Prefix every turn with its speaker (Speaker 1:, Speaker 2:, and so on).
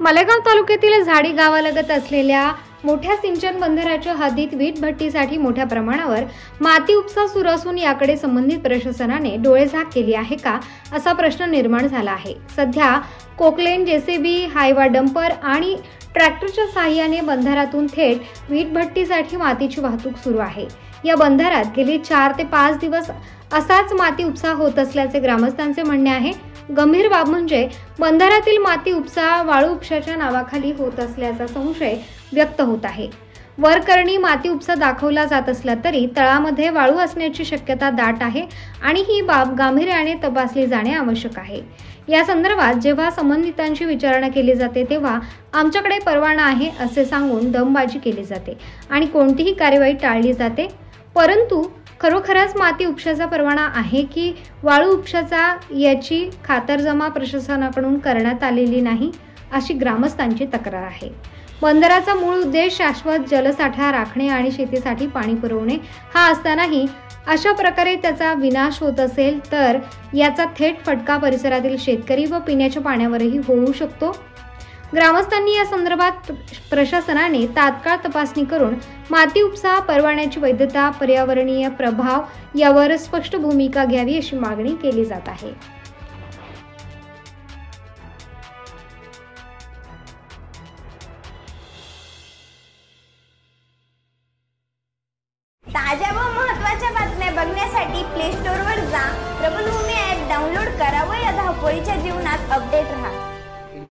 Speaker 1: मालेगाव तालुक्यातील झाडी गावालगत असलेल्या मोठ्या सिंचन बंधाऱ्याच्या हद्दीत वीट भट्टीसाठी मोठ्या प्रमाणावर माती उपसा सुरू असून याकडे संबंधित प्रशासनाने डोळेझाक केली आहे का असा प्रश्न निर्माण झाला आहे। सध्या कोकलेन, जेसीबी, हायवा डंपर आणि ट्रॅक्टरच्या सहाय्याने बंधाऱ्यातून थेट वीट भट्टीसाठी मातीची वाहतूक सुरू आहे। या बंधाऱ्यात गेली 4 ते 5 दिवस असाच माती उपसा होत असल्याचे ग्रामस्थांचे म्हणणे आहे। गंभीर बाब म्हणजे बंधाऱ्यातील माती उपसा वाळू उपशाच्या नावाखाली होत असल्याचा संशय व्यक्त होत आहे। वरकरणी माती उपसा दाखवला जात असला तरी तळामध्ये वाळू असण्याची शक्यता दाट आहे आणि ही बाब गांभीर्याने तपासली जाणे आवश्यक आहे। या संदर्भात जेव्हा संबंधितांची विचारणा केली जाते तेव्हा आमच्याकडे परवाना आहे असे सांगून दमबाजी केली जाते आणि कोणतीही कार्यवाही टाळली जाते। परंतु खरोखरच माती उपशाचा परवाना आहे की वाळू उपशाचा याची खातरजमा प्रशासनाकडून करण्यात आलेली नाही अशी ग्रामस्थांची तक्रार आहे। बंधाऱ्याचा मूळ उद्देश शाश्वत जलसाठा राखणे आणि शेतीसाठी पाणी पुरवणे हा असतानाही अशा प्रकारे त्याचा विनाश होत असेल तर याचा थेट फटका परिसरातील शेतकरी व पिण्याच्या पाण्यावरही होऊ शकतो। ग्रामस्थांनी या संदर्भात प्रशासनाने तात्काळ तपासणी करून माती उपसा परवान्याची वैधता, पर्यावरणीय प्रभाव यावर स्पष्ट भूमिका घ्यावी अशी मागणी केली जात आहे।
Speaker 2: ताज्या व महत्त्वाच्या बातम्या बघण्यासाठी प्ले स्टोअरवर जा, प्रबलभूमी ॲप डाउनलोड करा व या धावपळीच्या जीवनात अपडेट रहा।